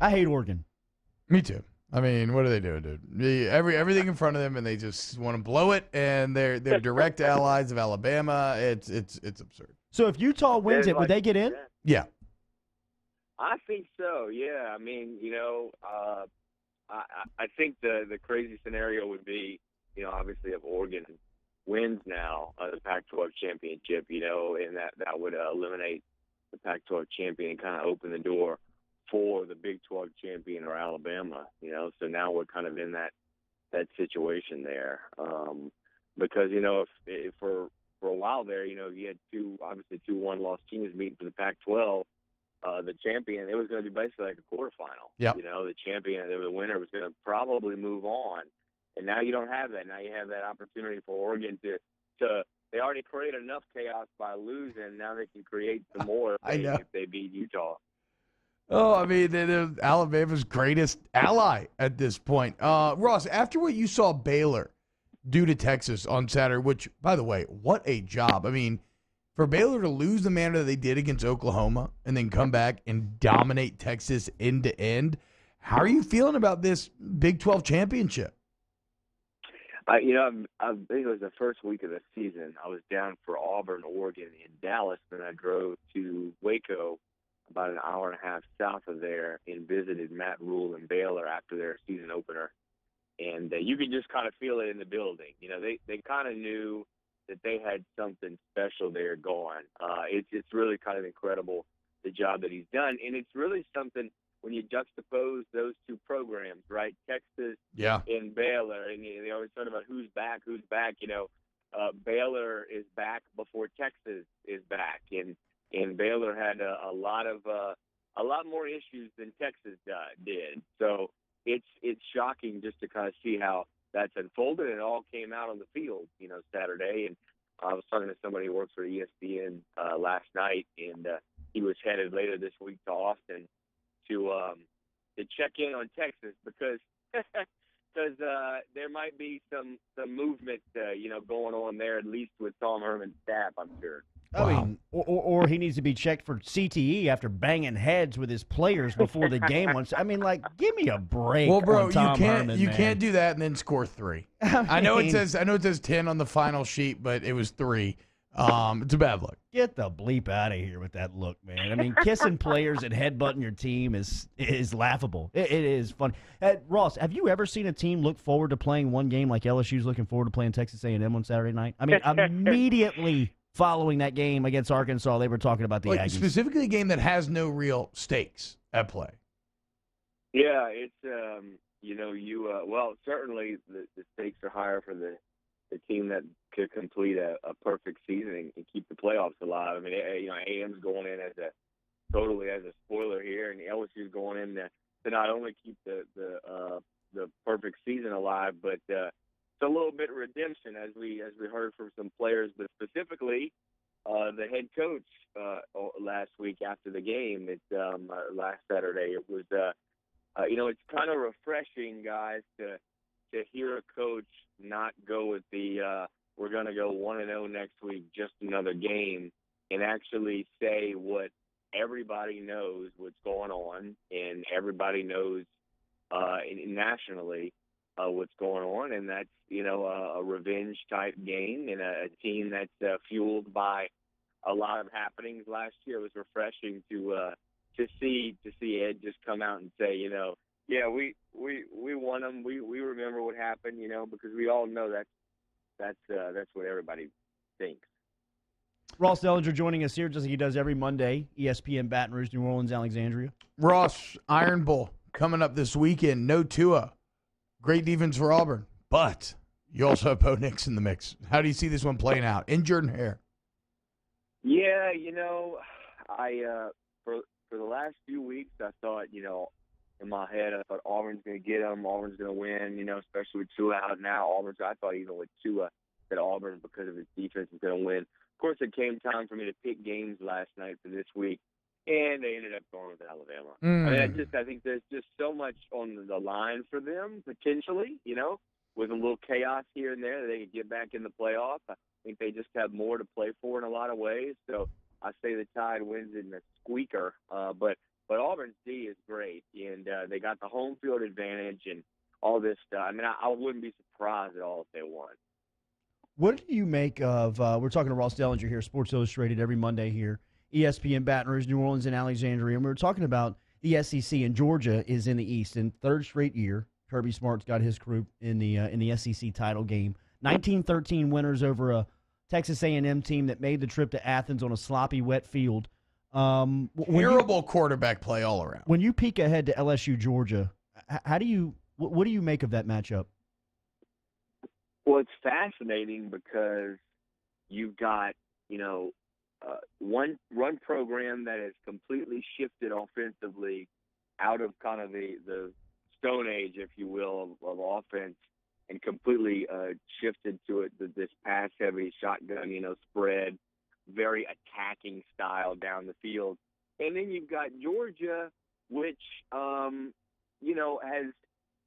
I hate Oregon. Me too. I mean, what are they doing, dude? Everything in front of them, and they just want to blow it. And they're direct allies of Alabama. It's absurd. So if Utah wins They're it, would like, they get in? yeah, Yeah. I think so. Yeah, I mean, I think the crazy scenario would be, obviously if Oregon wins now the Pac-12 championship, and that would eliminate the Pac-12 champion and kind of open the door for the Big 12 champion or Alabama. So now we're kind of in that situation there, because if for a while there, you had two 1-loss teams meeting for the Pac-12. The champion, it was going to be basically like a quarterfinal. Yep. The champion, the winner was going to probably move on. And now you don't have that. Now you have that opportunity for Oregon to they already created enough chaos by losing. Now they can create some more if they beat Utah. Oh, I mean, they're Alabama's greatest ally at this point. Ross, after what you saw Baylor do to Texas on Saturday, which, by the way, what a job. I mean, for Baylor to lose the manner that they did against Oklahoma and then come back and dominate Texas end to end, how are you feeling about this Big 12 championship? I think it was the first week of the season. I was down for Auburn, Oregon, in Dallas, and I drove to Waco, about an hour and a half south of there, and visited Matt Rule and Baylor after their season opener. And you could just kind of feel it in the building. They kind of knew that they had something special there going. It's really kind of incredible, the job that he's done. And it's really something when you juxtapose those two programs, right? Texas and Baylor. And they always talk about who's back. Baylor is back before Texas is back. And Baylor had a lot more issues than Texas did. So it's shocking just to kind of see how that's unfolded. It all came out on the field, Saturday. And I was talking to somebody who works for ESPN last night, and he was headed later this week to Austin to check in on Texas because there might be some movement, going on there, at least with Tom Herman's staff, I'm sure. I mean, or he needs to be checked for CTE after banging heads with his players before the game once. I mean, give me a break. Well, bro, on Tom you can't Herman, you man. can't do that and then score 3. I know it says 10 on the final sheet, but it was 3. It's a bad look. Get the bleep out of here with that look, man. I mean, kissing players and headbutting your team is laughable. It is fun. Ross, have you ever seen a team look forward to playing one game like LSU's looking forward to playing Texas A&M on Saturday night? I mean, immediately following that game against Arkansas, they were talking about the Aggies. Specifically a game that has no real stakes at play. Yeah, it's well, certainly the stakes are higher for the team that could complete a perfect season and keep the playoffs alive. I mean, A&M's going in as a spoiler here, and LSU's going in to not only keep the perfect season alive, but it's a little bit of redemption, as we heard from some players, but specifically the head coach last week after the game. Last Saturday. It was it's kind of refreshing, guys, to hear a coach not go with the we're going to go 1-0 next week, just another game, and actually say what everybody knows what's going on, and everybody knows nationally what's going on, and that's a revenge type game and a team that's fueled by a lot of happenings last year. It was refreshing to see Ed just come out and say, yeah, we won them. We remember what happened, because we all know that's what everybody thinks. Ross Dellenger joining us here, just like he does every Monday, ESPN Baton Rouge, New Orleans, Alexandria. Ross, Iron Bowl coming up this weekend. No Tua. Great defense for Auburn. But you also have Bo Nix in the mix. How do you see this one playing out? In Jordan Hare. Yeah, I for the last few weeks, I thought, in my head, I thought Auburn's going to get them. Auburn's going to win, especially with Tua out now. I thought even with Tua that Auburn, because of its defense, is going to win. Of course, it came time for me to pick games last night for this week, and they ended up going with Alabama. I mean, I think there's just so much on the line for them, potentially, with a little chaos here and there, that they could get back in the playoff. I think they just have more to play for in a lot of ways. So I say the Tide wins in a squeaker. But But Auburn's D is great, and they got the home field advantage and all this stuff. I mean, I wouldn't be surprised at all if they won. What do you make of, we're talking to Ross Dellenger here, Sports Illustrated every Monday here, ESPN Baton Rouge, New Orleans, and Alexandria, and we were talking about the SEC, and Georgia is in the East, and third straight year, Kirby Smart's got his group in the SEC title game. 1913 winners over a Texas A&M team that made the trip to Athens on a sloppy, wet field. Terrible quarterback play all around. When you peek ahead to LSU, Georgia, what do you make of that matchup? Well, it's fascinating because you've got, one program that has completely shifted offensively out of kind of the Stone Age, if you will, of offense, and completely shifted to this pass-heavy shotgun, spread, very attacking style down the field. And then you've got Georgia, which, has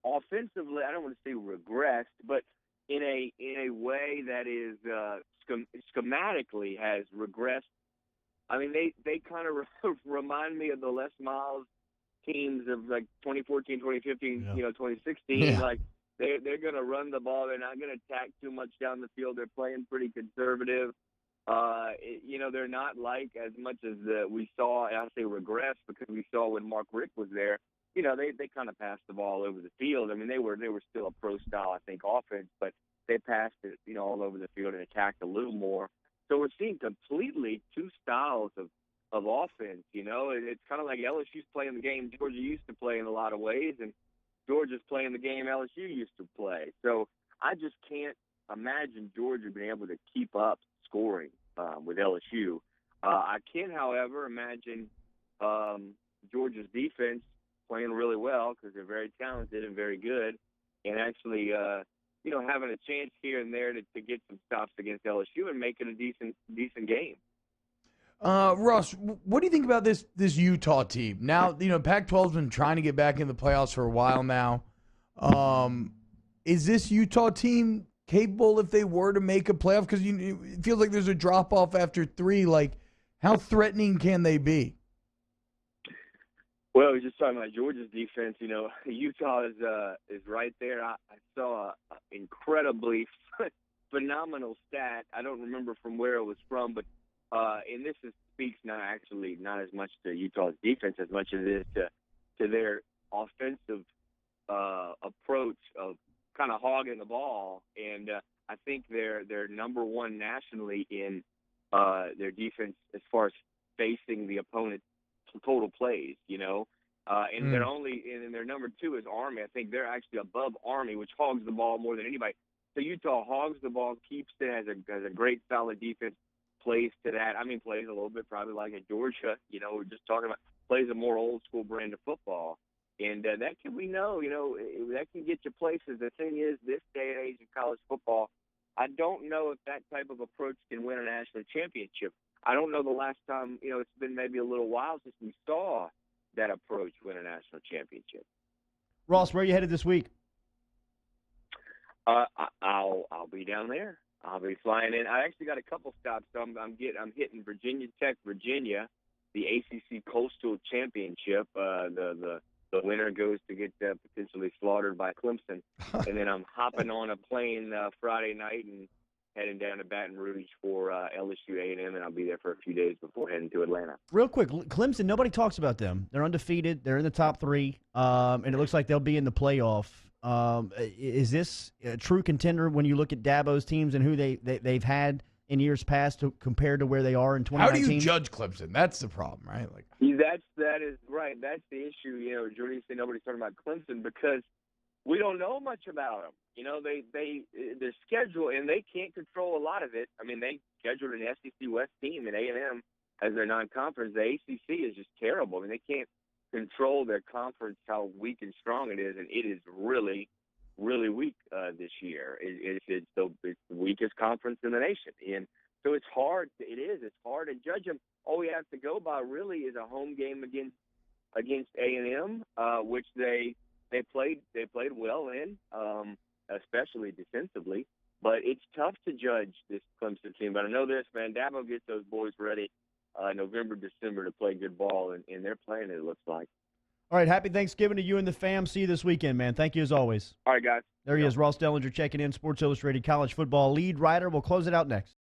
offensively, I don't want to say regressed, but in a way that is schematically has regressed. I mean, they kind of remind me of the Les Miles teams of like 2014, 2015, 2016. Yeah. Like they're going to run the ball. They're not going to attack too much down the field. They're playing pretty conservative. They're not like as much as we saw, and I say regress because we saw when Mark Richt was there. They kind of passed the ball over the field. I mean, they were still a pro style, I think, offense, but they passed it, all over the field and attacked a little more. So we're seeing completely two styles of offense. It's kind of like LSU's playing the game Georgia used to play in a lot of ways, and Georgia's playing the game LSU used to play. So I just can't imagine Georgia being able to keep up scoring with LSU. I can, however, imagine Georgia's defense playing really well because they're very talented and very good, and actually, having a chance here and there to get some stops against LSU and making a decent game. Ross, what do you think about this Utah team? Now, Pac-12's been trying to get back in the playoffs for a while now. Is this Utah team capable if they were to make a playoff? Because it feels like there's a drop-off after 3. Like, how threatening can they be? Well, we're just talking about Georgia's defense. Utah is right there. I saw an incredibly phenomenal stat. I don't remember from where it was from, but and this speaks not as much to Utah's defense as much as it is to their offensive approach of kind of hogging the ball. And I think they're number one nationally in their defense as far as facing the opponent total plays, and they're and their number 2 is Army. I think they're actually above Army, which hogs the ball more than anybody. So Utah hogs the ball, keeps it, has a great solid defense, plays to that. I mean, plays a little bit probably like at Georgia, we're just talking about plays a more old school brand of football. And that can get you places. The thing is, this day and age in college football, I don't know if that type of approach can win a national championship. I don't know the last time, it's been maybe a little while since we saw that approach win a national championship. Ross, where are you headed this week? I'll be down there. I'll be flying in. I actually got a couple stops. So I'm hitting Virginia Tech, Virginia, the ACC Coastal Championship. The winner goes to get potentially slaughtered by Clemson, and then I'm hopping on a plane Friday night and heading down to Baton Rouge for LSU A&M, and I'll be there for a few days before heading to Atlanta. Real quick, Clemson, nobody talks about them. They're undefeated. They're in the top 3, and it looks like they'll be in the playoff. Is this a true contender when you look at Dabo's teams and who they've had in years past compared to where they are in 2019? How do you judge Clemson? That's the problem, right? That is right. That's the issue. Jordy said nobody's talking about Clemson because we don't know much about them. Their schedule, and they can't control a lot of it. I mean, they scheduled an SEC West team and A&M as their non-conference. The ACC is just terrible. I mean, they can't control their conference, how weak and strong it is, and it is really, really weak this year. It's the weakest conference in the nation, and so it's hard. It's hard to judge them. All we have to go by really is a home game against A&M, which they played well in, especially defensively. But it's tough to judge this Clemson team. But I know this, man. Dabo gets those boys ready November, December to play good ball, and they're playing it looks like. All right, happy Thanksgiving to you and the fam. See you this weekend, man. Thank you as always. All right, guys. There he is, Ross Dellenger checking in, Sports Illustrated college football lead writer. We'll close it out next.